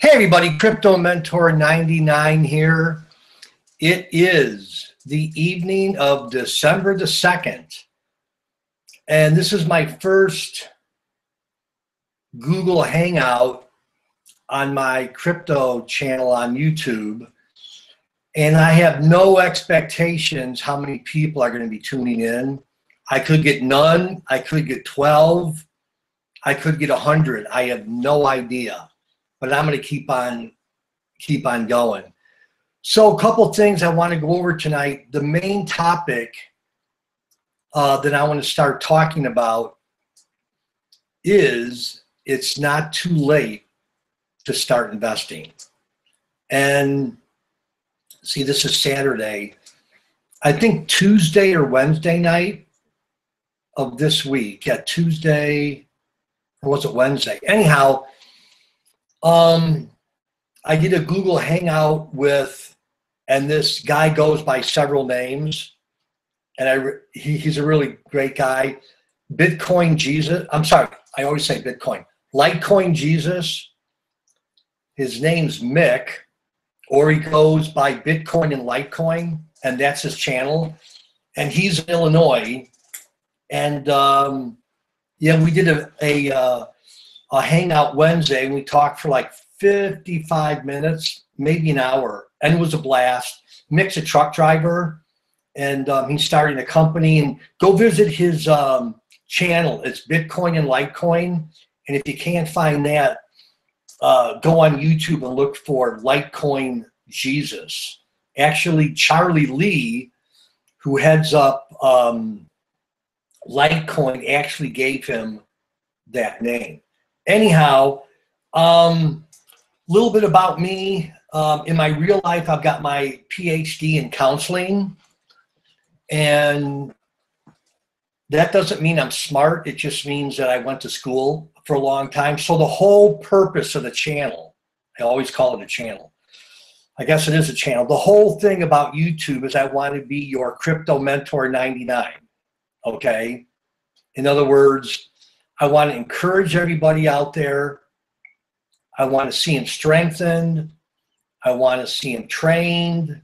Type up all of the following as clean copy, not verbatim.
Hey everybody, Crypto Mentor 99 here. It is the evening of December the 2nd, and this is my first Google Hangout on my crypto channel on YouTube, and I have no expectations how many people are going to be tuning in. I could get none, I could get 12, I could get 100. I have no idea. But I'm going to keep on going. So a couple things I want to go over tonight. The main topic that I want to start talking about is it's not too late to start investing. And see, this is Saturday. I think Tuesday or Wednesday night of this week. Yeah, Tuesday, or was it Wednesday? Anyhow, I did a Google Hangout with, and this guy goes by several names, and he's a really great guy. Bitcoin Jesus, I'm sorry, I always say Bitcoin. Litecoin Jesus, his name's Mick, or he goes by Bitcoin and Litecoin, and that's his channel. And he's in Illinois, and yeah, we did a Hangout Wednesday, and we talked for like 55 minutes, maybe an hour, and it was a blast. Mick's a truck driver, and he's starting a company. And go visit his channel. It's Bitcoin and Litecoin, and if you can't find that, go on YouTube and look for Litecoin Jesus. Actually, Charlie Lee, who heads up Litecoin, actually gave him that name. Anyhow, little bit about me. In my real life, I've got my PhD in counseling, and that doesn't mean I'm smart. It just means that I went to school for a long time. So the whole purpose of the channel, I always call it a channel. I guess it is a channel. The whole thing about YouTube is I want to be your Crypto Mentor 99, okay? In other words, I want to encourage everybody out there. I want to see him strengthened. I want to see him trained.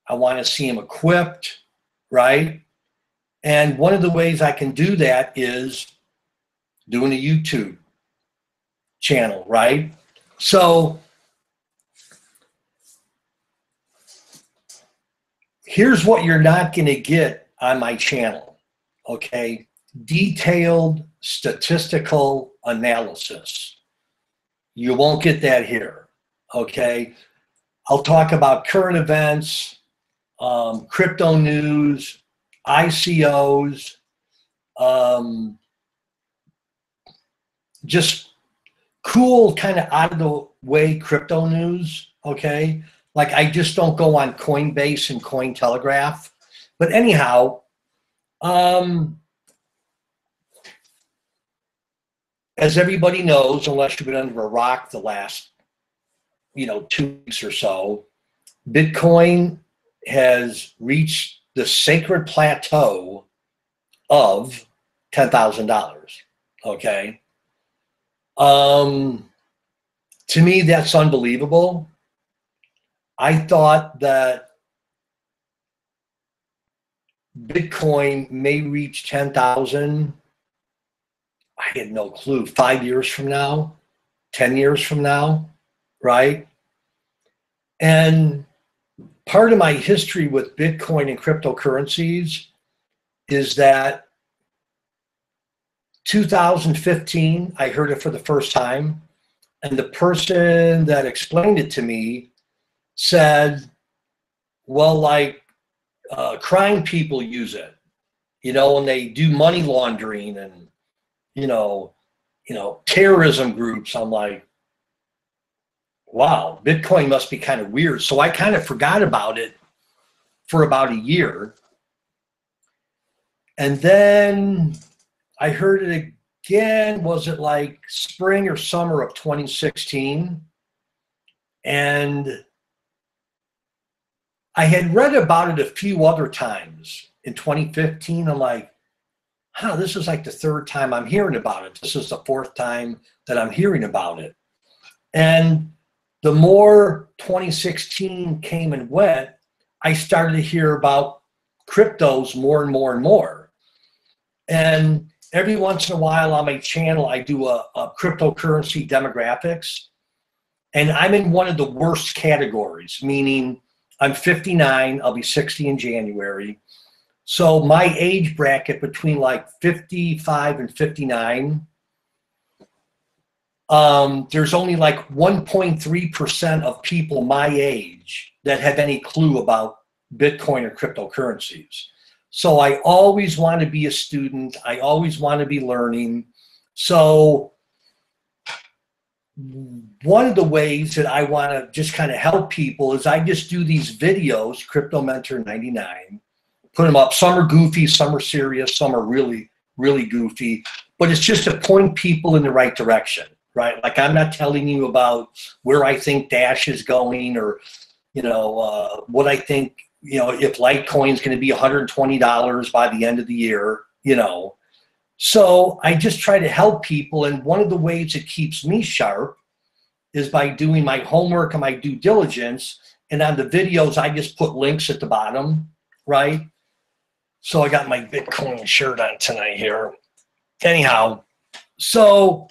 I want to see him equipped, right? And one of the ways I can do that is doing a YouTube channel, right? So here's what you're not going to get on my channel, okay? Detailed statistical analysis. You won't get that here, okay? I'll talk about current events, crypto news, ICOs, just cool kind of out of the way crypto news, okay? Like I just don't go on Coinbase and Cointelegraph. But anyhow, as everybody knows, unless you've been under a rock the last, 2 weeks or so, Bitcoin has reached the sacred plateau of $10,000, okay? To me, that's unbelievable. I thought that Bitcoin may reach 10,000. I had no clue. 5 years from now, 10 years from now, right? And part of my history with Bitcoin and cryptocurrencies is that 2015, I heard it for the first time, and the person that explained it to me said, well, like crime people use it, and they do money laundering and terrorism groups. I'm like, wow, Bitcoin must be kind of weird. So I kind of forgot about it for about a year. And then I heard it again, was it like spring or summer of 2016? And I had read about it a few other times in 2015. I'm like, this is like the third time I'm hearing about it. This is the fourth time that I'm hearing about it. And the more 2016 came and went, I started to hear about cryptos more and more and more. And every once in a while on my channel, I do a cryptocurrency demographics. And I'm in one of the worst categories, meaning I'm 59, I'll be 60 in January. So my age bracket between like 55 and 59, there's only like 1.3% of people my age that have any clue about Bitcoin or cryptocurrencies. So I always want to be a student. I always want to be learning. So one of the ways that I want to just kind of help people is I just do these videos, Crypto Mentor 99, put them up. Some are goofy, some are serious, some are really, really goofy, but it's just to point people in the right direction, right? Like I'm not telling you about where I think Dash is going or, you know, what I think, you know, if Litecoin is going to be $120 by the end of the year, you know. So I just try to help people. And one of the ways it keeps me sharp is by doing my homework and my due diligence. And on the videos, I just put links at the bottom, right? So I got my Bitcoin shirt on tonight here. Anyhow, so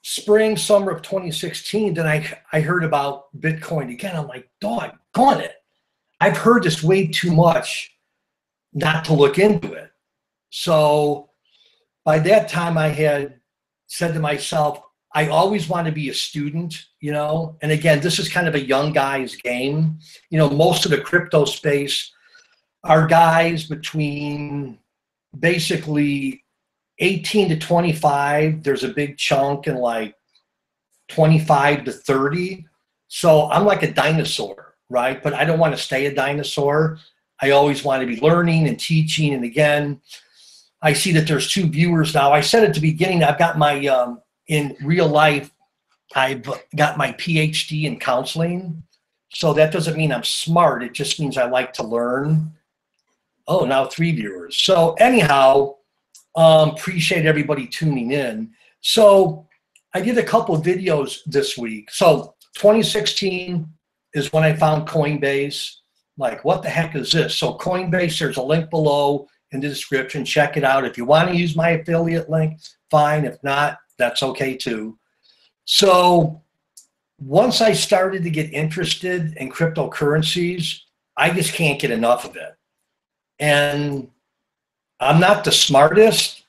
spring, summer of 2016, then I heard about Bitcoin again. I'm like, doggone it. I've heard this way too much not to look into it. So by that time I had said to myself, I always want to be a student, you know, and again, this is kind of a young guy's game. You know, most of the crypto space are guys between basically 18 to 25. There's a big chunk in like 25 to 30. So I'm like a dinosaur, right? But I don't want to stay a dinosaur. I always want to be learning and teaching. And again, I see that there's 2 viewers now. I said at the beginning, I've got my, in real life, I've got my PhD in counseling. So that doesn't mean I'm smart. It just means I like to learn. Oh, now 3 viewers. So anyhow, appreciate everybody tuning in. So I did a couple of videos this week. So 2016 is when I found Coinbase. Like, what the heck is this? So Coinbase, there's a link below in the description. Check it out. If you want to use my affiliate link, fine. If not, that's okay too. So once I started to get interested in cryptocurrencies, I just can't get enough of it. And I'm not the smartest.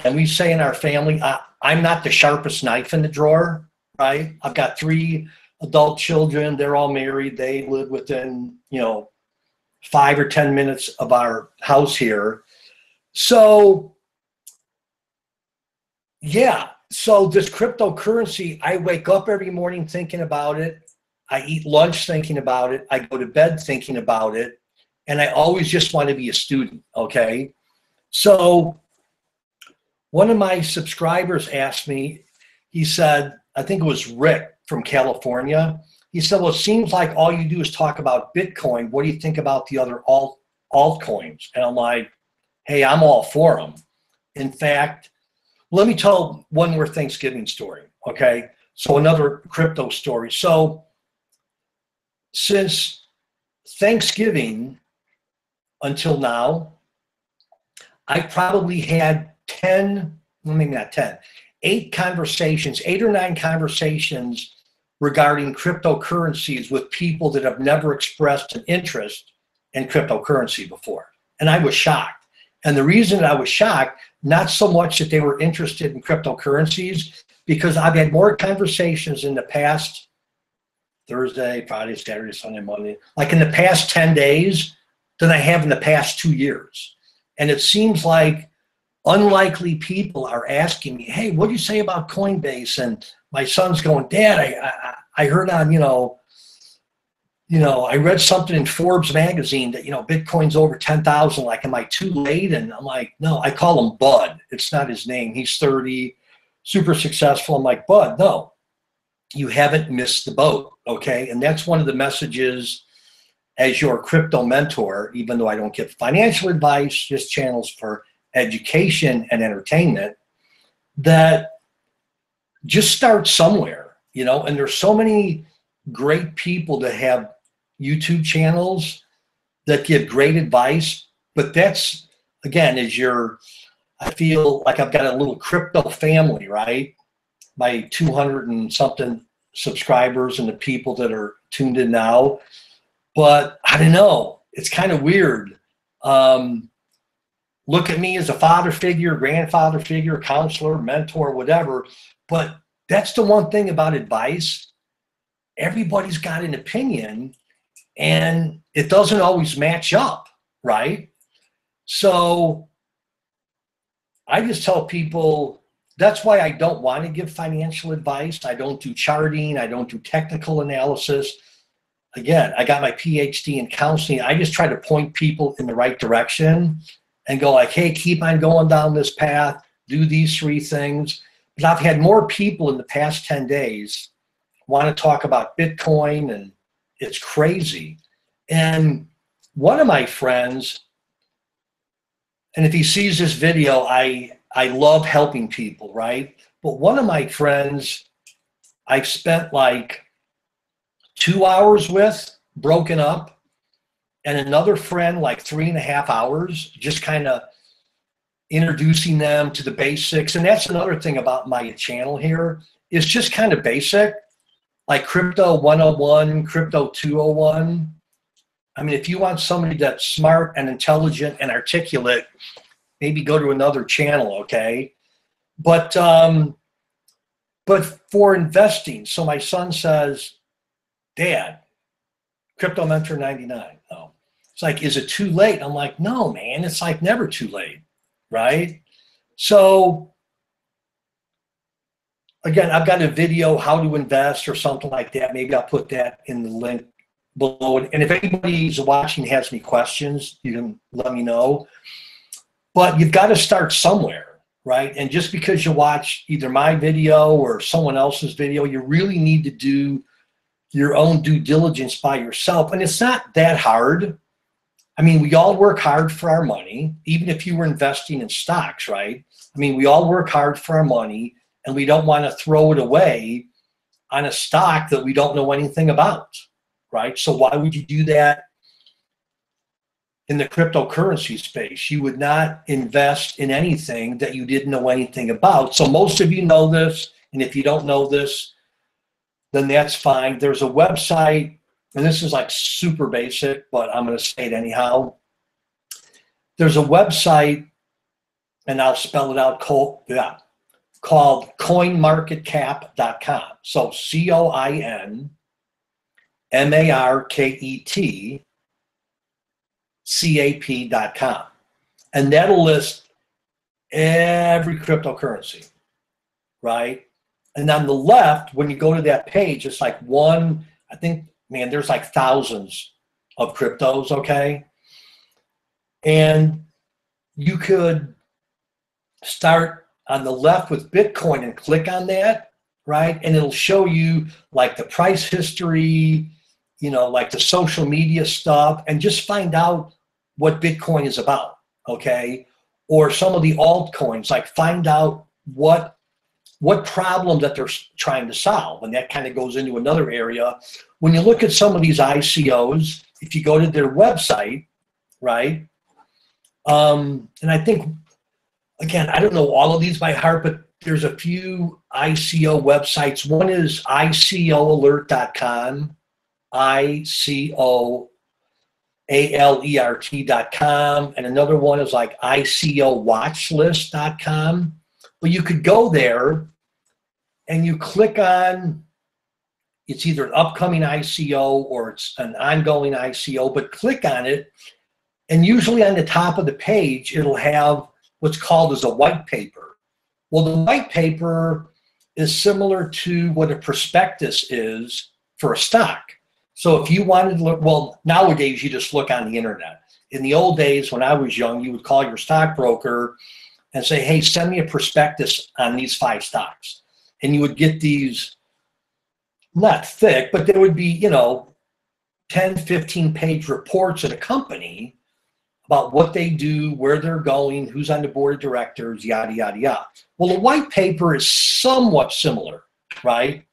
And we say in our family, I'm not the sharpest knife in the drawer, right? I've got 3 adult children. They're all married. They live within, you know, 5 or 10 minutes of our house here. So yeah, so this cryptocurrency, I wake up every morning thinking about it. I eat lunch thinking about it. I go to bed thinking about it. And I always just want to be a student, okay? So one of my subscribers asked me, he said, I think it was Rick from California. He said, well, it seems like all you do is talk about Bitcoin. What do you think about the other altcoins? And I'm like, hey, I'm all for them. In fact, let me tell one more Thanksgiving story, okay? So another crypto story. So since Thanksgiving until now, I probably had 10, well, maybe not 10, 8 conversations, 8 or 9 conversations regarding cryptocurrencies with people that have never expressed an interest in cryptocurrency before. And I was shocked. And the reason I was shocked, not so much that they were interested in cryptocurrencies, because I've had more conversations in the past Thursday, Friday, Saturday, Sunday, Monday, like in the past 10 days than I have in the past 2 years. And it seems like unlikely people are asking me, hey, what do you say about Coinbase? And my son's going, Dad, I heard on, I read something in Forbes magazine that, Bitcoin's over 10,000. Like, am I too late? And I'm like, no, I call him Bud. It's not his name. He's 30, super successful. I'm like, Bud, no, you haven't missed the boat. Okay. And that's one of the messages as your crypto mentor, even though I don't give financial advice, just channels for education and entertainment, that just start somewhere. you know, and there's so many great people that have YouTube channels that give great advice. But that's, again, I feel like I've got a little crypto family, right? My 200 and something subscribers and the people that are tuned in now. But I don't know, it's kind of weird. Look at me as a father figure, grandfather figure, counselor, mentor, whatever. But that's the one thing about advice. Everybody's got an opinion and it doesn't always match up, right? So I just tell people, that's why I don't want to give financial advice. I don't do charting. I don't do technical analysis. Again, I got my PhD in counseling. I just try to point people in the right direction and go like, hey, keep on going down this path, do these 3 things. But I've had more people in the past 10 days want to talk about Bitcoin, and it's crazy. And one of my friends, and if he sees this video, I love helping people, right? But one of my friends I've spent like 2 hours with, broken up, and another friend like 3.5 hours, just kind of introducing them to the basics. And that's another thing about my channel here, is just kind of basic, like Crypto 101, Crypto 201. I mean, if you want somebody that's smart and intelligent and articulate, maybe go to another channel, okay? But for investing, so my son says, Dad, Crypto Mentor 99. No. It's like, is it too late? I'm like, no, man, it's like never too late, right? So again, I've got a video, how to invest or something like that. Maybe I'll put that in the link below. And if anybody's watching has any questions, you can let me know. But you've got to start somewhere, right? And just because you watch either my video or someone else's video, you really need to do your own due diligence by yourself. And it's not that hard. I mean, we all work hard for our money, even if you were investing in stocks, right? I mean, we all work hard for our money, and we don't want to throw it away on a stock that we don't know anything about, right? So why would you do that in the cryptocurrency space? You would not invest in anything that you didn't know anything about. So most of you know this, and if you don't know this, then that's fine. There's a website, and this is like super basic, but I'm going to say it anyhow. There's a website, and I'll spell it out, called coinmarketcap.com. So COINMARKETCAP.com. And that'll list every cryptocurrency, right? And on the left, when you go to that page, it's like I think, man, there's like thousands of cryptos, okay? And you could start on the left with Bitcoin and click on that, right? And it'll show you like the price history, you know, like the social media stuff, and just find out what Bitcoin is about, okay? Or some of the altcoins, like find out what problem that they're trying to solve. And that kind of goes into another area. When you look at some of these ICOs, if you go to their website, right? And I think, again, I don't know all of these by heart, but there's a few ICO websites. One is ICOalert.com, ICOALERT.com, and another one is like ICOWatchlist.com. But you could go there and you click on, it's either an upcoming ICO or it's an ongoing ICO, but click on it, and usually on the top of the page, it'll have what's called as a white paper. Well, the white paper is similar to what a prospectus is for a stock. So if you wanted to look, well, nowadays you just look on the internet. In the old days, when I was young, you would call your stockbroker and say, hey, send me a prospectus on these 5 stocks. And you would get these, not thick, but there would be, you know, 10, 15-page reports of a company about what they do, where they're going, who's on the board of directors, yada, yada, yada. Well, the white paper is somewhat similar, right?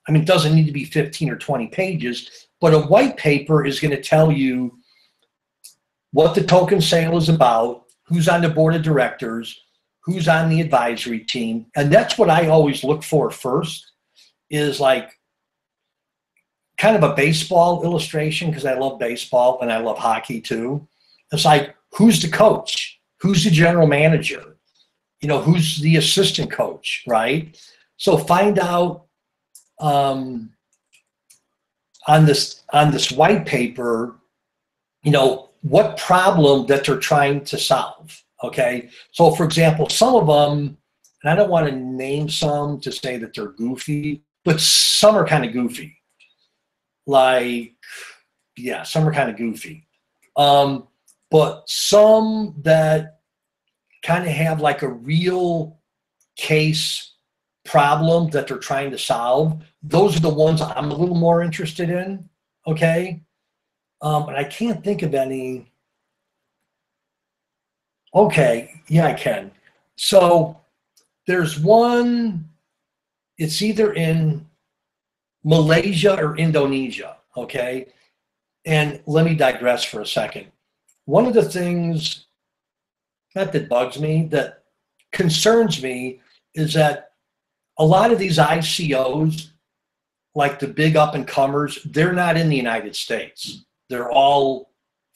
I mean, it doesn't need to be 15 or 20 pages, but a white paper is going to tell you what the token sale is about, who's on the board of directors, who's on the advisory team. And that's what I always look for first, is like kind of a baseball illustration, because I love baseball and I love hockey too. It's like, who's the coach? Who's the general manager? You know, who's the assistant coach, right? So find out on this white paper, you know, what problem that they're trying to solve. Okay. So for example, some of them, and I don't want to name some to say that they're goofy, but some are kind of goofy. Like, yeah, some are kind of goofy. But some that kind of have like a real case problem that they're trying to solve, those are the ones I'm a little more interested in. Okay. And I can't think of any. Okay, yeah, I can. So there's one, it's either in Malaysia or Indonesia, okay? And let me digress for a second. One of the things, not that bugs me, that concerns me, is that a lot of these ICOs, like the big up and comers, they're not in the United States. They're all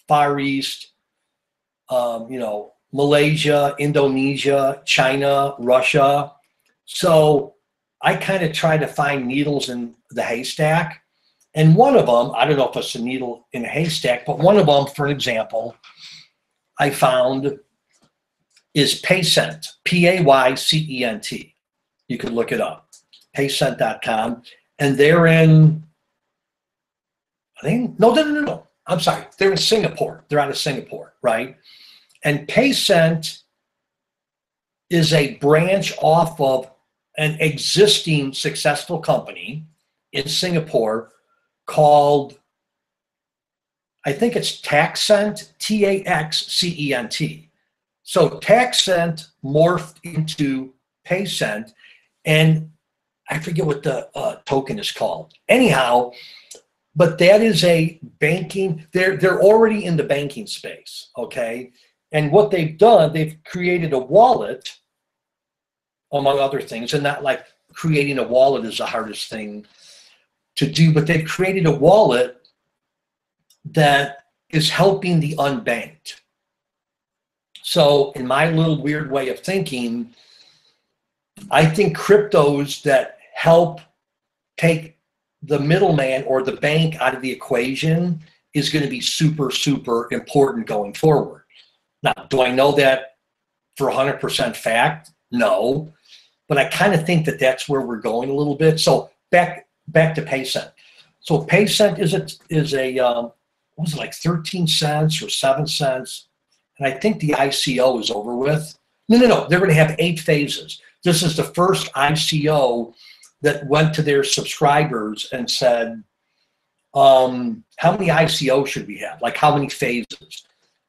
Far East, you know, Malaysia, Indonesia, China, Russia. So I kind of try to find needles in the haystack. And one of them, I don't know if it's a needle in a haystack, but one of them, for example, I found is Paycent, Paycent. You can look it up, paycent.com. And they're in, I think, no. I'm sorry. They're in Singapore. They're out of Singapore, right? And Paycent is a branch off of an existing successful company in Singapore called, I think it's Taxcent, Taxcent. So Taxcent morphed into Paycent, and I forget what the token is called. Anyhow, but that is a banking, they're already in the banking space, okay? And what they've done, they've created a wallet, among other things, and not like creating a wallet is the hardest thing to do, but they've created a wallet that is helping the unbanked. So in my little weird way of thinking, I think cryptos that help take the middleman or the bank out of the equation is going to be super, super important going forward. Now, do I know that for 100% fact? No, but I kind of think that that's where we're going a little bit. So back to Paycent. So Paycent is a what was it, like 13 cents or 7 cents? And I think the ICO is over with. No. They're going to have 8 phases. This is the first ICO that went to their subscribers and said, how many ICOs should we have? Like, how many phases?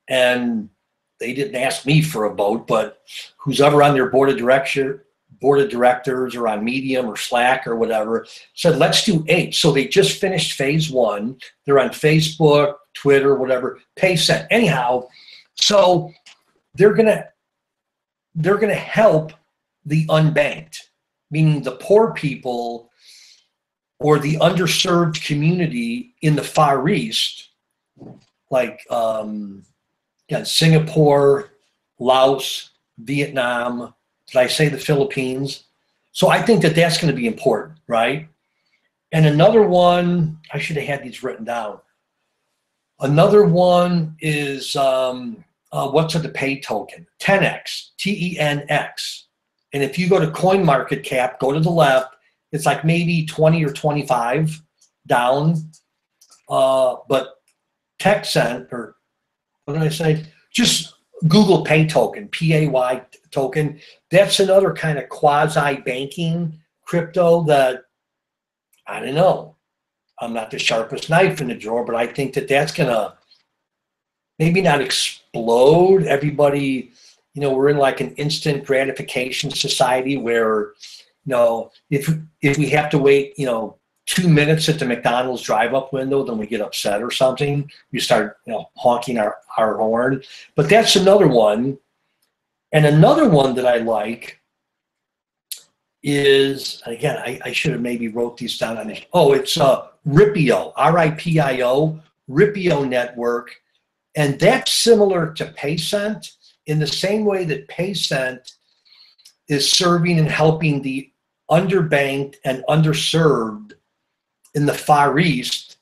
And they didn't ask me for a vote, but who's ever on their board of directors or on Medium or Slack or whatever said, let's do 8. So they just finished phase 1. They're on Facebook, Twitter, whatever, Paycent. Anyhow, so they're gonna help the unbanked, meaning the poor people or the underserved community in the Far East, like Singapore, Laos, Vietnam. Did I say the Philippines? So I think that that's going to be important, right? And another one, I should have had these written down. Another one is what's the pay token? 10x, TENX. And if you go to CoinMarketCap, go to the left, it's like maybe 20 or 25 down. But Taxcent, or what did I say? Just Google Pay token, PAY token. That's another kind of quasi-banking crypto that, I don't know. I'm not the sharpest knife in the drawer, but I think that that's going to maybe not explode. Everybody, we're in like an instant gratification society where, if we have to wait, 2 minutes at the McDonald's drive-up window, then we get upset or something. We start, honking our horn. But that's another one. And another one that I like is, again, I should have maybe wrote these down on it. Oh, it's Ripio, R-I-P-I-O, Ripio Network. And that's similar to Paycent in the same way that Paycent is serving and helping the underbanked and underserved in the Far East.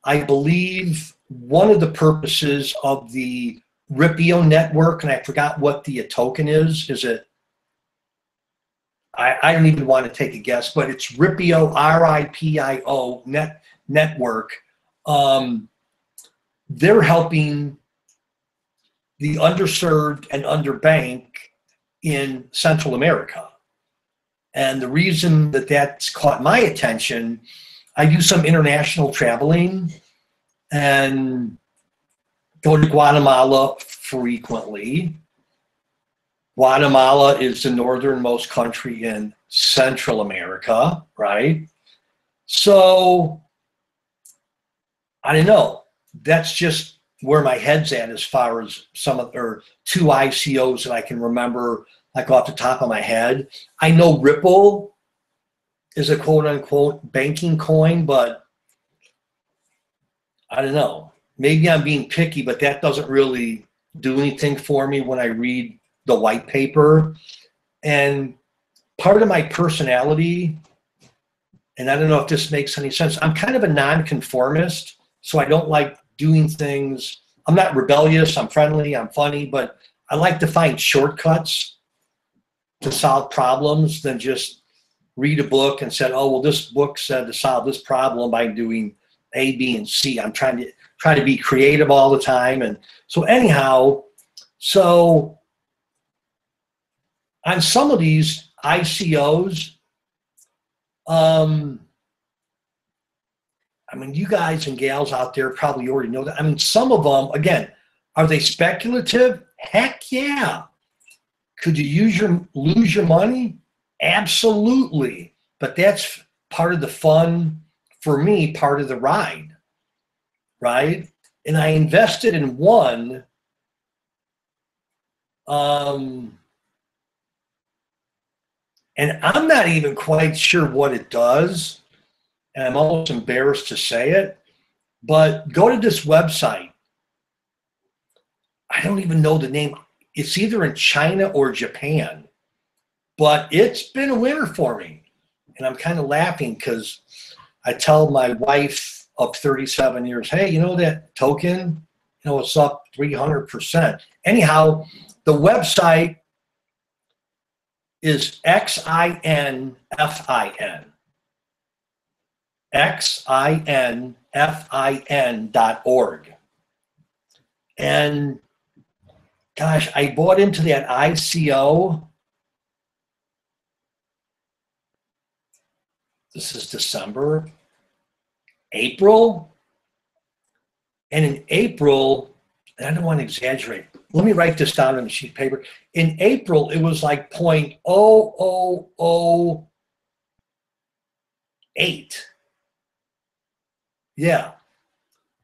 I believe one of the purposes of the Ripio network, and I forgot what the token is it, I don't even want to take a guess, but it's Ripio, R-I-P-I-O network. They're helping the underserved and underbanked in Central America. And the reason that that's caught my attention, I do some international traveling and go to Guatemala frequently. Guatemala is the northernmost country in Central America, right? So, I don't know. That's just where my head's at as far as or two ICOs that I can remember, like off the top of my head. I know Ripple is a quote unquote banking coin, but I don't know. Maybe I'm being picky, but that doesn't really do anything for me when I read the white paper. And part of my personality, and I don't know if this makes any sense, I'm kind of a nonconformist, so I don't like doing things. I'm not rebellious, I'm friendly, I'm funny, but I like to find shortcuts to solve problems than just read a book and said, oh, well, this book said to solve this problem by doing A, B, and C. I'm trying to be creative all the time. And so anyhow, so on some of these ICOs, I mean, you guys and gals out there probably already know that. I mean, some of them, again, are they speculative? Heck yeah. Could you lose your money? Absolutely. But that's part of the fun, for me, part of the ride, right? And I invested in one, and I'm not even quite sure what it does, and I'm almost embarrassed to say it, but go to this website. I don't even know the name. It's either in China or Japan, but it's been a winner for me. And I'm kind of laughing because I tell my wife of 37 years, hey, you know that token? It's up 300%. Anyhow, the website is XINFIN. XINFIN.org. And gosh, I bought into that ICO. This is December, April. And in April, and I don't want to exaggerate, let me write this down on a sheet of paper. In April, it was like 0.0008. Yeah,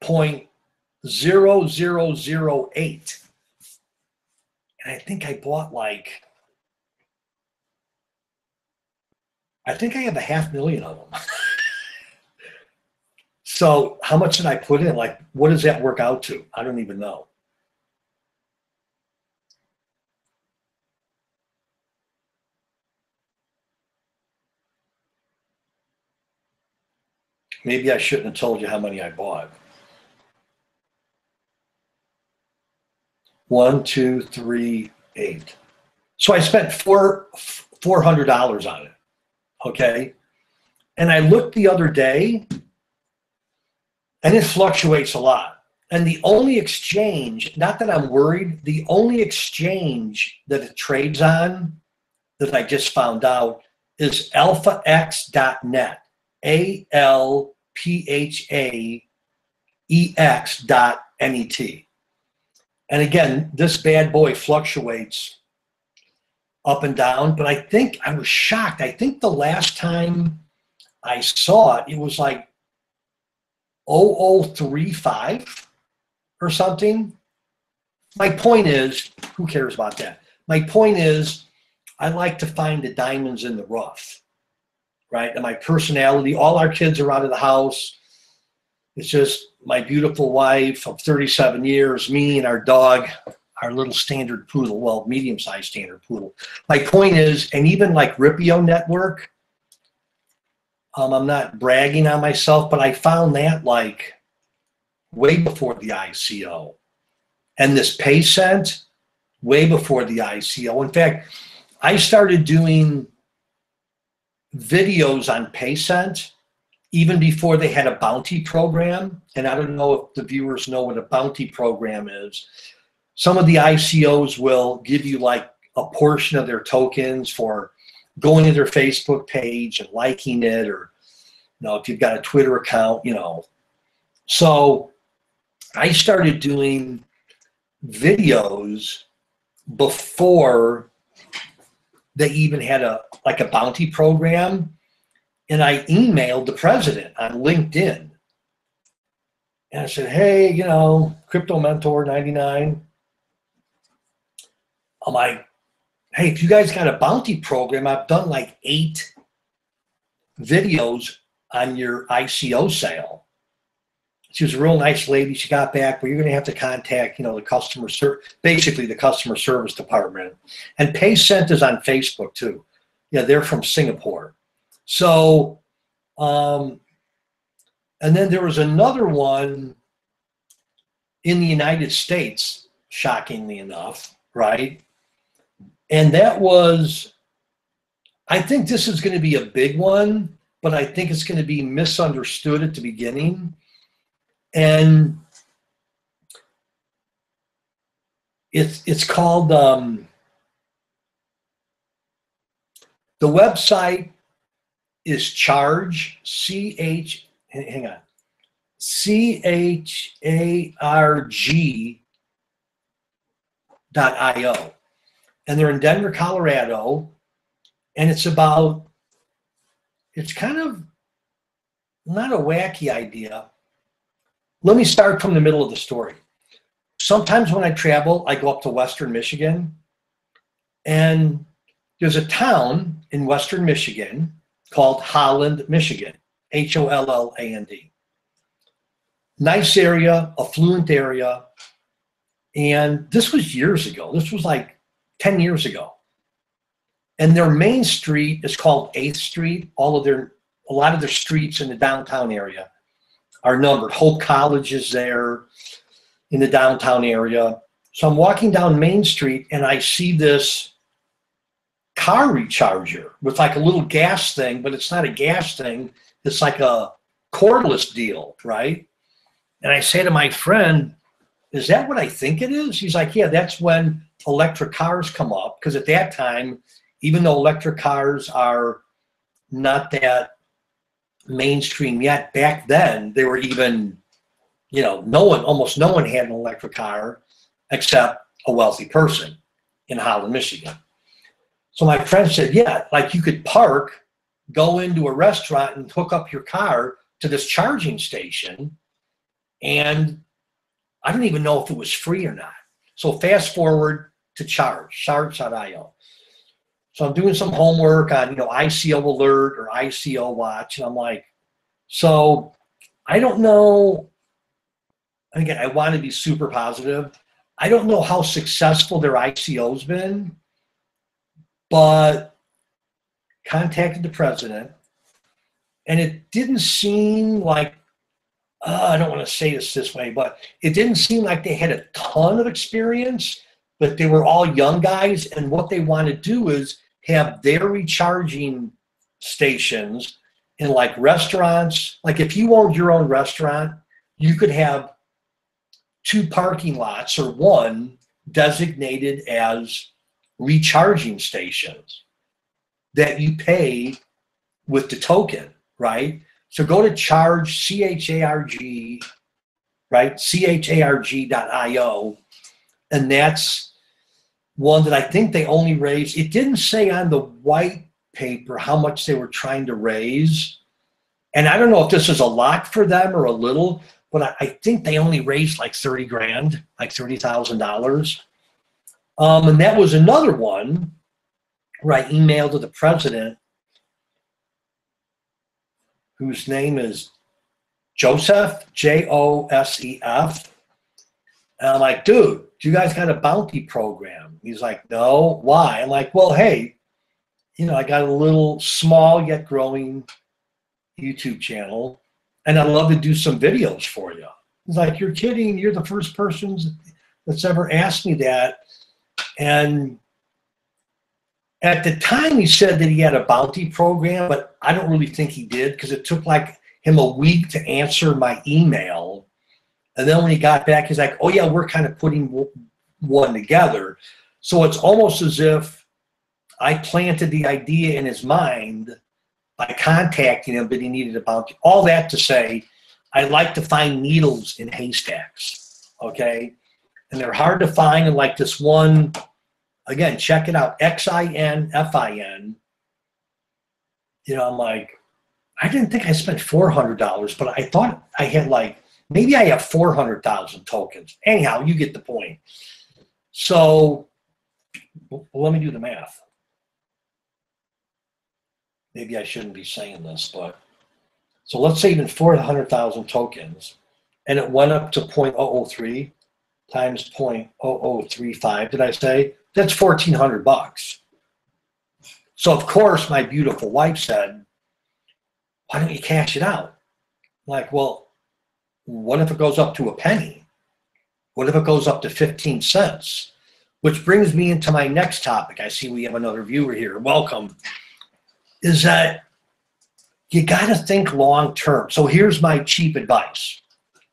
0.0008. And I think I bought I think I have 500,000 of them. So how much did I put in? What does that work out to? I don't even know. Maybe I shouldn't have told you how many I bought. 1, 2, 3, 8. So I spent $400 on it. Okay. And I looked the other day, and it fluctuates a lot. And the only exchange, not that I'm worried, the only exchange that it trades on that I just found out is alphax.net. ALPHAEX.net. And again, this bad boy fluctuates up and down, but I think I was shocked. I think the last time I saw it. It was like 0035 or something. My point is, who cares about that? My point is, I like to find the diamonds in the rough, right? And my personality, all our kids are out of the house. It's just my beautiful wife of 37 years, me and our dog, our little standard poodle, well, medium-sized standard poodle. My point is, and even like Ripio Network, I'm not bragging on myself, but I found that like way before the ICO. And this PayCent, way before the ICO. In fact, I started doing videos on PayCent even before they had a bounty program. And I don't know if the viewers know what a bounty program is. Some of the ICOs will give you like a portion of their tokens for going to their Facebook page and liking it, or if you've got a Twitter account, So I started doing videos before they even had a bounty program, and I emailed the president on LinkedIn, and I said, hey, Crypto Mentor 99, I'm like, hey, if you guys got a bounty program, I've done like 8 videos on your ICO sale. She was a real nice lady. She got back, but you're going to have to contact, the customer basically the customer service department. And PayCent is on Facebook too. Yeah, they're from Singapore. So, and then there was another one in the United States, shockingly enough, right? And that was, I think this is going to be a big one, but I think it's going to be misunderstood at the beginning. And it's called, the website is Charge, hang on, CHARG.io. And they're in Denver, Colorado. And it's kind of not a wacky idea. Let me start from the middle of the story. Sometimes when I travel, I go up to Western Michigan, and there's a town in Western Michigan called Holland, Michigan, Holland. Nice area, affluent area. And this was years ago. This was like 10 years ago. And their main street is called 8th Street. A lot of their streets in the downtown area are numbered. Hope College is there in the downtown area. So I'm walking down Main Street and I see this car recharger with like a little gas thing, but it's not a gas thing. It's like a cordless deal, right? And I say to my friend, is that what I think it is? He's like, yeah, that's when electric cars come up. Because at that time, even though electric cars are not that mainstream yet, back then they were even, almost no one had an electric car except a wealthy person in Holland, Michigan. So my friend said, yeah, like you could park, go into a restaurant and hook up your car to this charging station, and I don't even know if it was free or not. So fast forward to Charge.io. So I'm doing some homework on, ICO Alert or ICO Watch. And I'm like, so I don't know. Again, I want to be super positive. I don't know how successful their ICO's been, but contacted the president, and it didn't seem like, I don't want to say this way, but it didn't seem like they had a ton of experience, but they were all young guys. And what they want to do is have their recharging stations in like restaurants. Like if you owned your own restaurant, you could have 2 parking lots or 1 designated as recharging stations that you pay with the token, right? So go to Charge, CHARG, right? CHARG.io. And that's one that I think they only raised. It didn't say on the white paper how much they were trying to raise, And I don't know if this is a lot for them or a little, but I think they only raised like 30 grand, like $30,000. And that was another one where I emailed to the president, whose name is Joseph, Josef. And I'm like, dude, do you guys got a bounty program? He's like, no, why? I'm like, well, hey, you know, I got a little small yet growing YouTube channel, and I'd love to do some videos for you. He's like, you're kidding. You're the first person that's ever asked me that. And at the time, he said that he had a bounty program, but I don't really think he did, because it took like him a week to answer my email. And then when he got back, he's like, oh, yeah, we're kind of putting one together. So it's almost as if I planted the idea in his mind by contacting him that he needed a bounty. All that to say, I like to find needles in haystacks, okay? And they're hard to find. And like this one, again, check it out, XINFIN. You know, I'm like, I didn't think I spent $400, but I thought I had like, maybe I have 400,000 tokens. Anyhow, you get the point. So let me do the math. Maybe I shouldn't be saying this, but so let's say even 400,000 tokens, and it went up to 0.003 times 0.0035. Did I say? That's $1,400. So of course my beautiful wife said, why don't you cash it out? I'm like, well, what if it goes up to a penny? What if it goes up to 15 cents? Which brings me into my next topic. I see we have another viewer here. Welcome. Is that you got to think long term. So here's my cheap advice,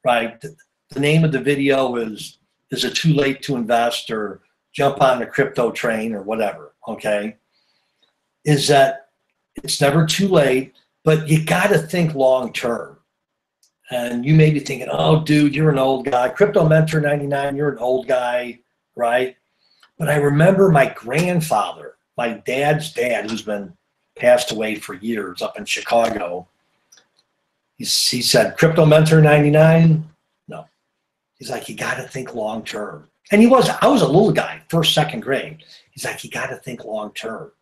right? The name of the video is it too late to invest, or jump on the crypto train, or whatever, okay? Is that it's never too late, but you got to think long term. And you may be thinking, oh, dude, you're an old guy. Crypto Mentor 99, you're an old guy, right? But I remember my grandfather, my dad's dad, who's been passed away for years up in Chicago. He said, Crypto Mentor 99? No. He's like, you got to think long term. And I was a little guy, first, second grade. He's like, you got to think long term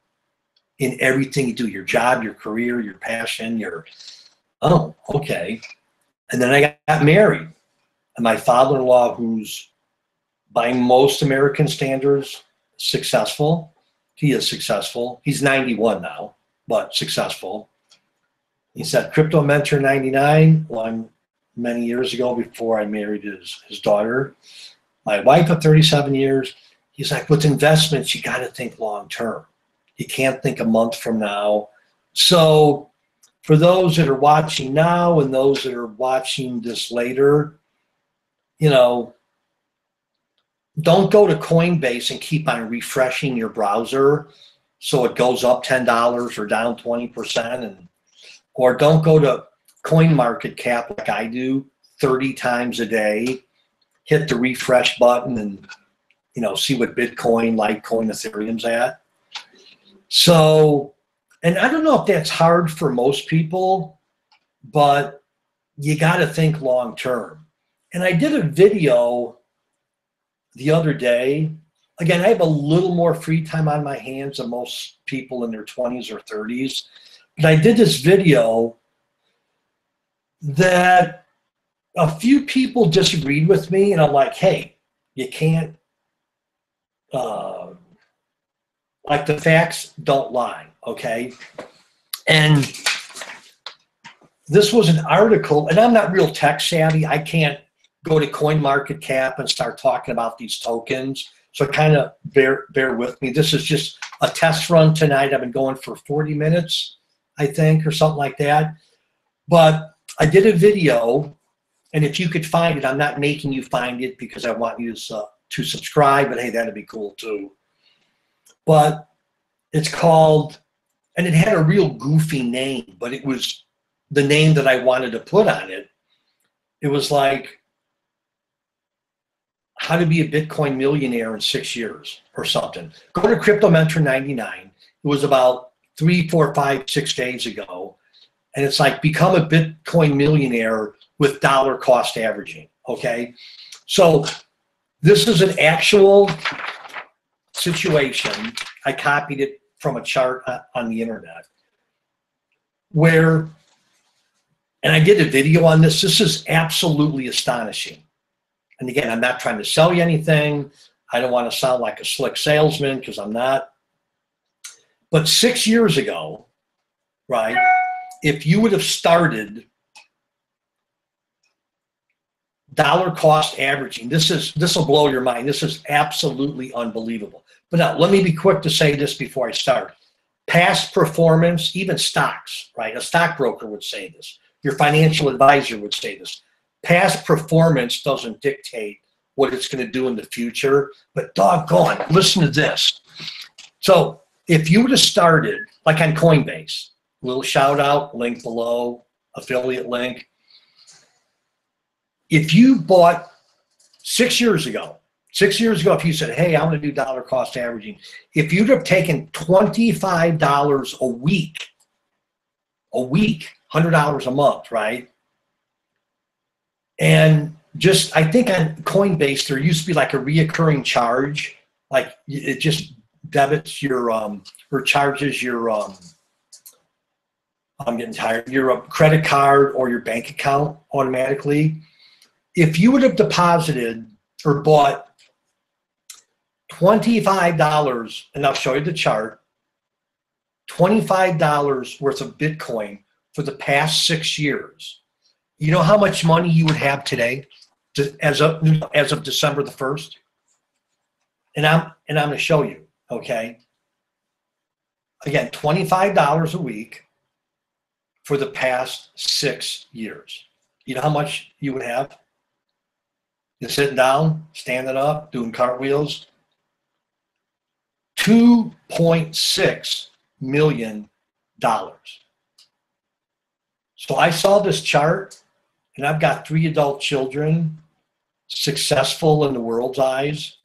in everything you do, your job, your career, your passion, oh, okay. And then I got married. And my father-in-law, who's by most American standards successful, he is successful. He's 91 now, but successful. He said, Crypto Mentor 99, many years ago before I married his daughter. My wife of 37 years, he's like, with investments, you got to think long term. You can't think a month from now. So for those that are watching now and those that are watching this later, you know, don't go to Coinbase and keep on refreshing your browser so it goes up $10 or down 20%. Or don't go to CoinMarketCap like I do 30 times a day, hit the refresh button and, you know, see what Bitcoin, Litecoin, Ethereum's at. So, and I don't know if that's hard for most people, but you got to think long term. And I did a video the other day. Again, I have a little more free time on my hands than most people in their 20s or 30s. But I did this video that a few people disagreed with me, and I'm like, hey, you can't, like the facts don't lie, okay? And this was an article, and I'm not real tech savvy. I can't go to CoinMarketCap and start talking about these tokens. So kind of bear with me. This is just a test run tonight. I've been going for 40 minutes, I think, or something like that. But I did a video, and if you could find it, I'm not making you find it because I want you to subscribe, but hey, that'd be cool too. But it's called, and it had a real goofy name, but it was the name that I wanted to put on it. It was like, how to be a Bitcoin millionaire in 6 years or something. Go to Crypto Mentor 99. It was about 3, 4, 5, 6 days ago. And it's like become a Bitcoin millionaire with dollar cost averaging. Okay. So this is an actual situation. I copied it from a chart on the internet where, and I did a video on this. This is absolutely astonishing. And again, I'm not trying to sell you anything. I don't want to sound like a slick salesman because I'm not. But 6 years ago, right, if you would have started dollar cost averaging, this will blow your mind. This is absolutely unbelievable. But now, let me be quick to say this before I start. Past performance, even stocks, right? A stockbroker would say this. Your financial advisor would say this. Past performance doesn't dictate what it's going to do in the future, but doggone, listen to this. So if you would have started, like on Coinbase, little shout out, link below, affiliate link. If you bought 6 years ago, if you said, hey, I'm going to do dollar cost averaging, if you'd have taken $25 a week, $100 a month, right? And just, I think on Coinbase, there used to be like a reoccurring charge, like it just debits your, or charges your, I'm getting tired, your credit card or your bank account automatically. If you would have deposited or bought $25, and I'll show you the chart, $25 worth of Bitcoin for the past 6 years, you know how much money you would have today as of December the 1st? And I'm going to show you, okay? Again, $25 a week for the past 6 years. You know how much you would have? You're sitting down, standing up, doing cartwheels. $2.6 million. So I saw this chart, and I've got 3 adult children, successful in the world's eyes.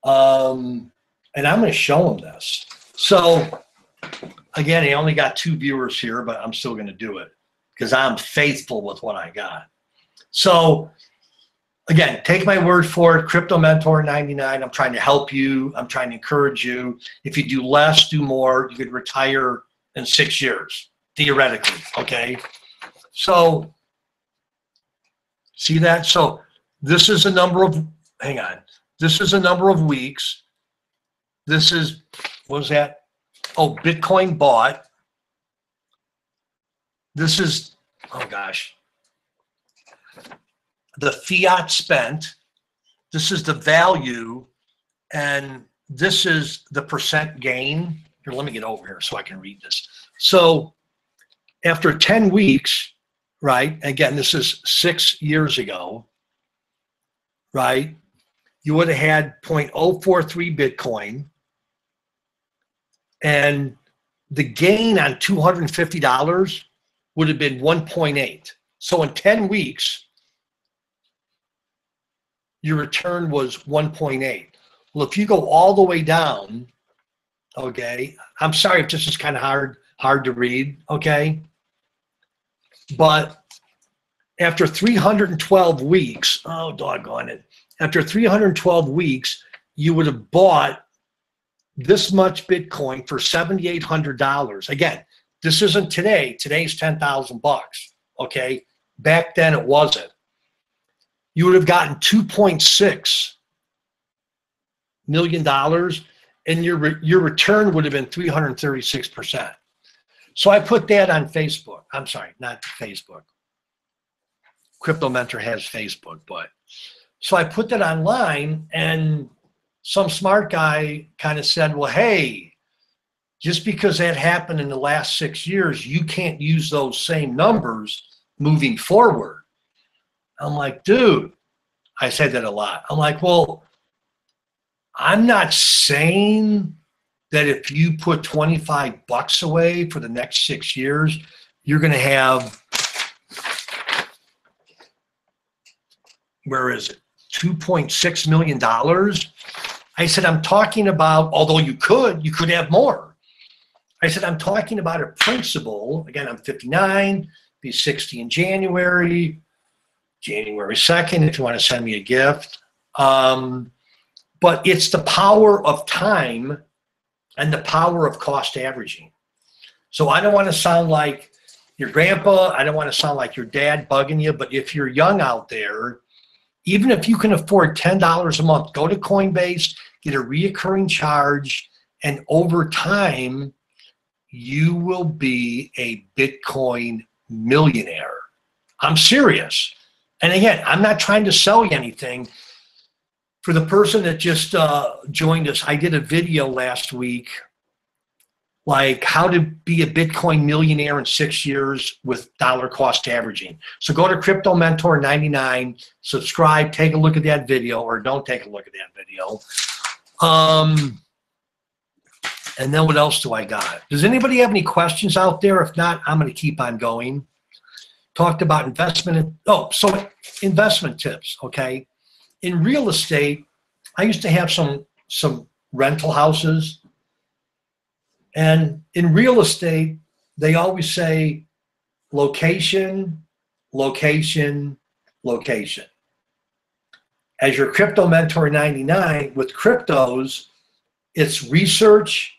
And I'm going to show them this. So again, I only got 2 viewers here, but I'm still going to do it because I'm faithful with what I got. So again, take my word for it. Crypto Mentor 99. I'm trying to help you. I'm trying to encourage you. If you do less, do more. You could retire in 6 years, theoretically. Okay. So see that? So this is a number of, hang on. This is a number of weeks. This is, what was that? Oh, Bitcoin bought. This is, oh gosh, the fiat spent. This is the value, and this is the percent gain. Here, let me get over here so I can read this. So after 10 weeks, right, again, this is 6 years ago, right, you would have had 0.043 Bitcoin, and the gain on $250 would have been 1.8. So in 10 weeks, your return was 1.8. Well, if you go all the way down, okay, I'm sorry if this is kind of hard to read, okay? But after 312 weeks, oh, doggone it. After 312 weeks, you would have bought this much Bitcoin for $7,800. Again, this isn't today. Today's 10,000 bucks, okay? Back then it wasn't. You would have gotten $2.6 million, and your return would have been 336%. So I put that on Facebook. I'm sorry, not Facebook. Crypto Mentor has Facebook, but so I put that online, and some smart guy kind of said, well, hey, just because that happened in the last 6 years, you can't use those same numbers moving forward. I'm like, dude, I said that a lot. I'm like, well, I'm not saying that if you put 25 bucks away for the next 6 years, you're going to have, where is it? $2.6 million. I said, I'm talking about, although you could have more. I said, I'm talking about a principle. Again, I'm 59, be 60 in January 2nd, if you want to send me a gift. But it's the power of time and the power of cost averaging. So I don't want to sound like your grandpa. I don't want to sound like your dad bugging you. But if you're young out there, even if you can afford $10 a month, go to Coinbase, get a reoccurring charge, and over time, you will be a Bitcoin millionaire. I'm serious. And again, I'm not trying to sell you anything. For the person that just joined us, I did a video last week, like how to be a Bitcoin millionaire in 6 years with dollar cost averaging. So go to Crypto Mentor 99, subscribe, take a look at that video, or don't take a look at that video. And then what else do I got? Does anybody have any questions out there? If not, I'm going to keep on going. Talked about investment. So investment tips, okay? In real estate, I used to have some rental houses. And in real estate, they always say location, location, location. As your Crypto Mentor 99, with cryptos, it's research,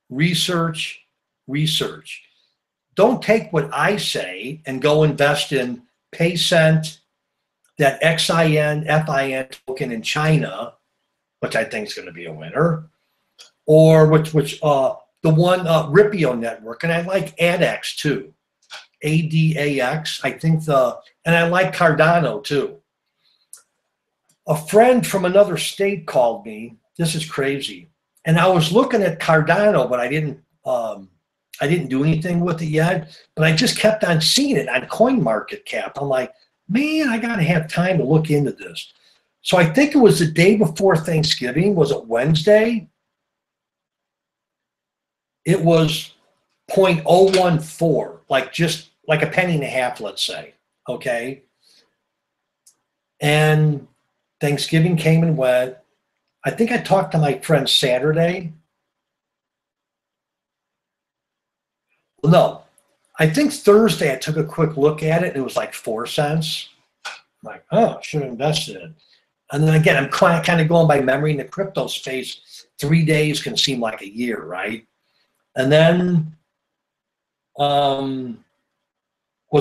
research, research. Don't take what I say and go invest in Paycent, that XIN, FIN token in China, which I think is going to be a winner, or the one Ripio network, and I like ADAX too, ADAX. I think and I like Cardano too. A friend from another state called me. This is crazy, and I was looking at Cardano, but I didn't do anything with it yet. But I just kept on seeing it on CoinMarketCap. I'm like, man, I got to have time to look into this. So I think it was the day before Thanksgiving. Was it Wednesday? It was 0.014, just like a penny and a half, let's say, okay? And Thanksgiving came and went. I think I talked to my friend Saturday. No, I think Thursday I took a quick look at it and it was like 4 cents. I'm like, oh, I should have invested in it. And then again, I'm kind of going by memory. In the crypto space, 3 days can seem like a year, right? And then, was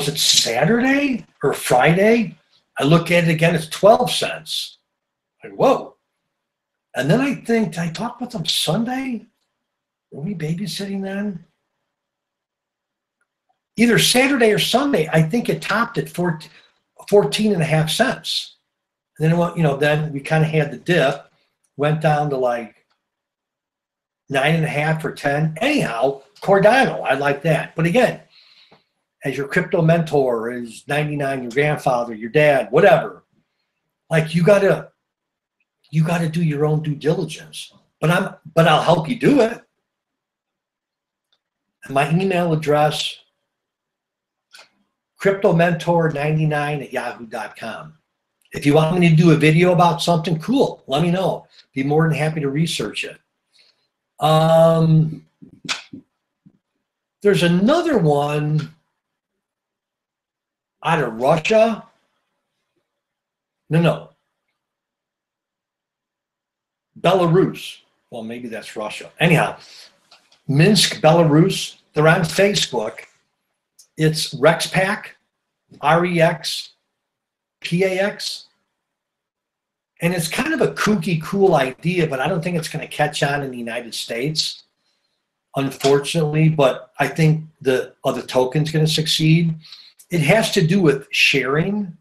it Saturday or Friday? I look at it again, it's 12 cents. Like, whoa. And then I think, did I talk with them Sunday? Were we babysitting then? Either Saturday or Sunday, I think it topped at 14 and a half cents. And then, then we kind of had the dip, went down to like 9.5 or 10. Anyhow, Cardano, I like that. But again, as your crypto mentor is 99, your grandfather, your dad, whatever, like you gotta do your own due diligence. But I'll help you do it. And my email address, cryptomentor99@yahoo.com. If you want me to do a video about something, cool, let me know. Be more than happy to research it. There's another one out of Russia. No. Belarus. Well, maybe that's Russia. Anyhow, Minsk, Belarus. They're on Facebook. It's RexPax, REXPAX. And it's kind of a kooky, cool idea, but I don't think it's going to catch on in the United States, unfortunately. But I think the other token's going to succeed. It has to do with sharing.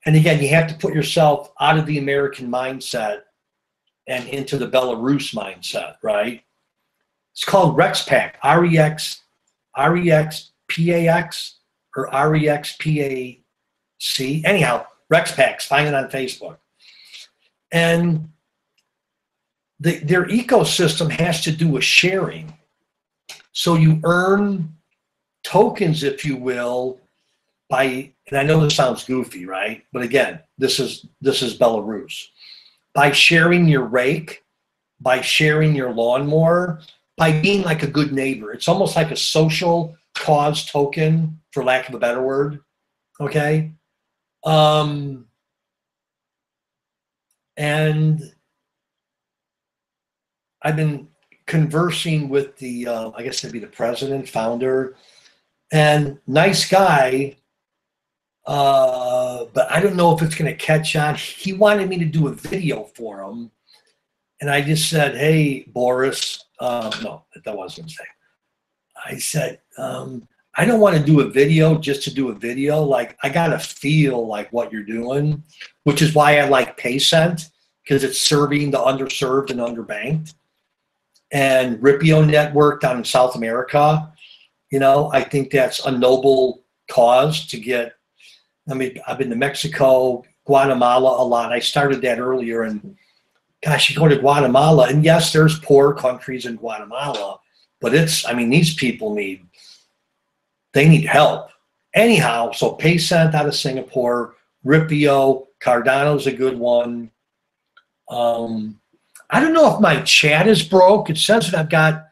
And again, you have to put yourself out of the American mindset and into the Belarus mindset, right? It's called RexPax, REXPAX or REXPAC. Anyhow, RexPax, find it on Facebook. And their ecosystem has to do with sharing. So you earn tokens, if you will, by, and I know this sounds goofy, right? But again, this is Belarus. By sharing your rake, by sharing your lawnmower, by being like a good neighbor. It's almost like a social cause token, for lack of a better word. Okay. And I've been conversing with the, I guess it'd be the president, founder, and nice guy. But I don't know if it's going to catch on. He wanted me to do a video for him. And I just said, hey, Boris, no, that wasn't his name. I said, I don't want to do a video just to do a video. Like, I got to feel like what you're doing, which is why I like Paycent, because it's serving the underserved and underbanked. And Ripio Network down in South America, you know, I think that's a noble cause to get. I mean, I've been to Mexico, Guatemala a lot. I started that earlier, and gosh, you go to Guatemala, and yes, there's poor countries in Guatemala, but it's, I mean, these people they need help. Anyhow, so Paycent out of Singapore, Ripio, Cardano's a good one. I don't know if my chat is broke. It says that I've got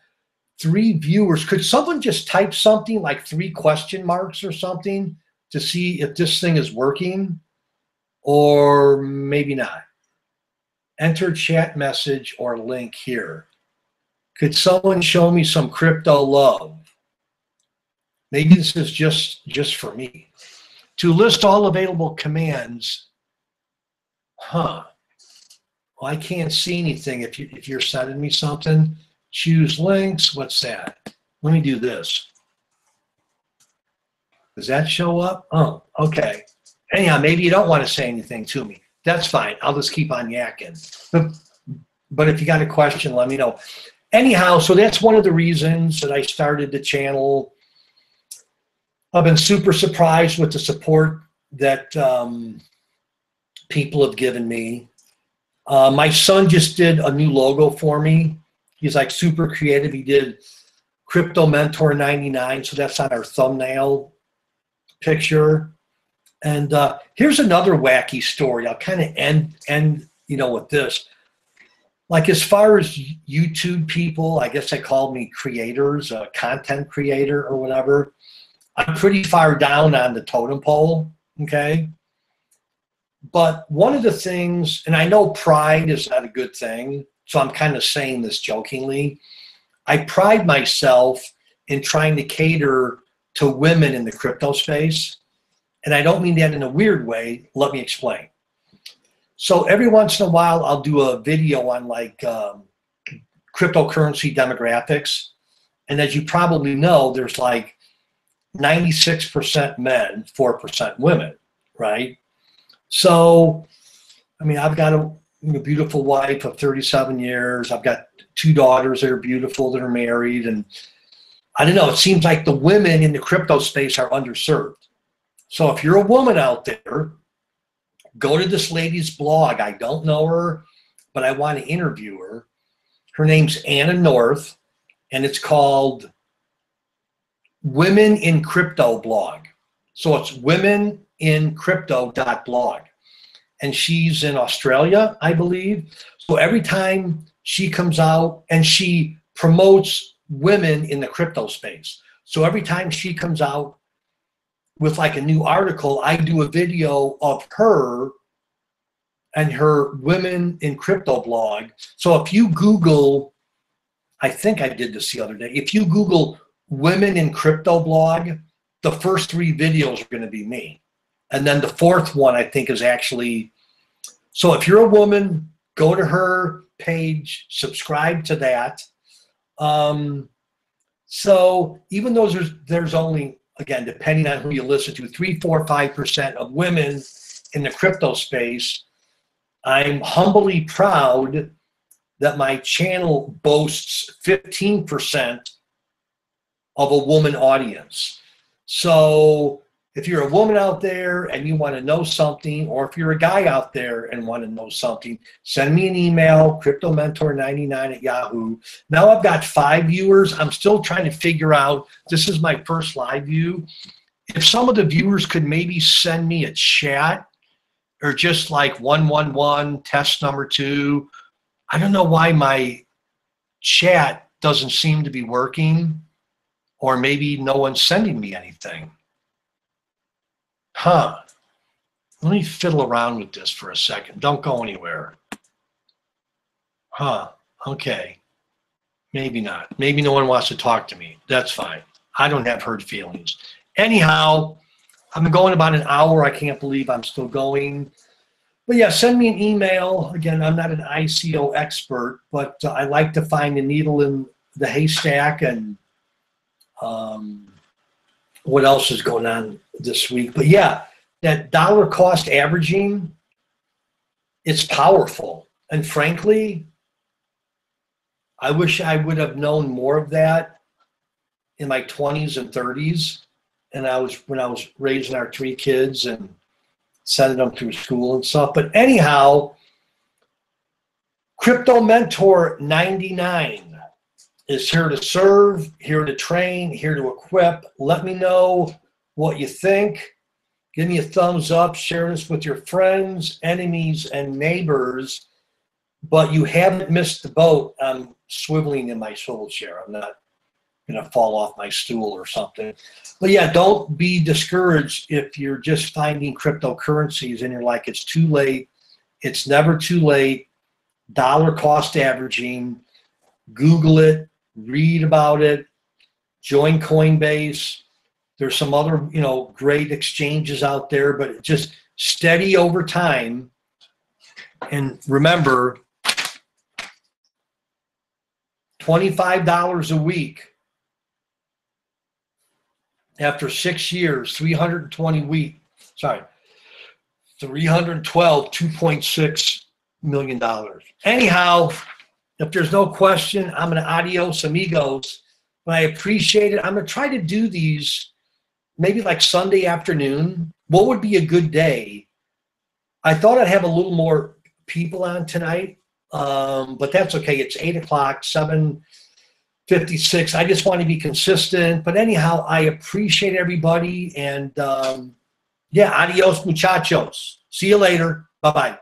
3 viewers. Could someone just type something like 3 question marks or something to see if this thing is working, or maybe not? Enter chat message or link here. Could someone show me some crypto love? Maybe this is just for me. To list all available commands. Huh. Well, I can't see anything if you're sending me something. Choose links. What's that? Let me do this. Does that show up? Oh, okay. Anyhow, maybe you don't want to say anything to me. That's fine. I'll just keep on yakking. But if you got a question, let me know. Anyhow, so that's one of the reasons that I started the channel. I've been super surprised with the support that people have given me. My son just did a new logo for me. He's like super creative. He did Crypto Mentor 99, so that's on our thumbnail picture. And here's another wacky story. I'll kind of end with this. Like, as far as YouTube people, I guess they call me creators, content creator or whatever. I'm pretty far down on the totem pole, okay? But one of the things, and I know pride is not a good thing, so I'm kind of saying this jokingly. I pride myself in trying to cater to women in the crypto space. And I don't mean that in a weird way. Let me explain. So every once in a while, I'll do a video on like cryptocurrency demographics. And as you probably know, there's like 96% men, 4% women, right? So, I mean, I've got a beautiful wife of 37 years. I've got 2 daughters that are beautiful, that are married. And I don't know, it seems like the women in the crypto space are underserved. So if you're a woman out there, go to this lady's blog. I don't know her, but I want to interview her. Her name's Anna North, and it's called Women in Crypto Blog. So it's womenincrypto.blog. And she's in Australia, I believe. So every time she comes out, and she promotes women in the crypto space. So every time she comes out with like a new article, I do a video of her and her Women in Crypto blog. So if you Google, I think I did this the other day, if you Google Women in Crypto blog, the first 3 videos are going to be me. And then the 4th one, I think, is actually, so if you're a woman, go to her page, subscribe to that. So even though there's only, again, depending on who you listen to, 3, 4, 5% of women in the crypto space, I'm humbly proud that my channel boasts 15% of a woman audience. So if you're a woman out there and you want to know something, or if you're a guy out there and want to know something, send me an email, cryptomentor99@yahoo. Now I've got 5 viewers. I'm still trying to figure out, this is my first live view. If some of the viewers could maybe send me a chat, or just like 111, test number 2. I don't know why my chat doesn't seem to be working, or maybe no one's sending me anything. Huh. Let me fiddle around with this for a second. Don't go anywhere. Huh. Okay. Maybe not. Maybe no one wants to talk to me. That's fine. I don't have hurt feelings. Anyhow, I'm going about an hour. I can't believe I'm still going. But yeah, send me an email. Again, I'm not an ICO expert, but I like to find the needle in the haystack. And what else is going on this week? But yeah, that dollar cost averaging, it's powerful. And frankly, I wish I would have known more of that in my 20s and 30s. And when I was raising our 3 kids and sending them through school and stuff. But anyhow, Crypto Mentor 99 is here to serve, here to train, here to equip. Let me know what you think. Give me a thumbs up. Share this with your friends, enemies, and neighbors. But you haven't missed the boat. I'm swiveling in my swivel chair. I'm not going to fall off my stool or something. But yeah, don't be discouraged if you're just finding cryptocurrencies and you're like, it's too late. It's never too late. Dollar cost averaging. Google it. Read about it. Join Coinbase. There's some other, great exchanges out there, but just steady over time. And remember, $25 a week. After 6 years, 312, $2.6 million. Anyhow, if there's no question, I'm going to adios amigos, but I appreciate it. I'm going to try to do these maybe like Sunday afternoon. What would be a good day? I thought I'd have a little more people on tonight, but that's okay. It's 8 o'clock, 7:56. I just want to be consistent. But anyhow, I appreciate everybody. And yeah, adios, muchachos. See you later. Bye-bye.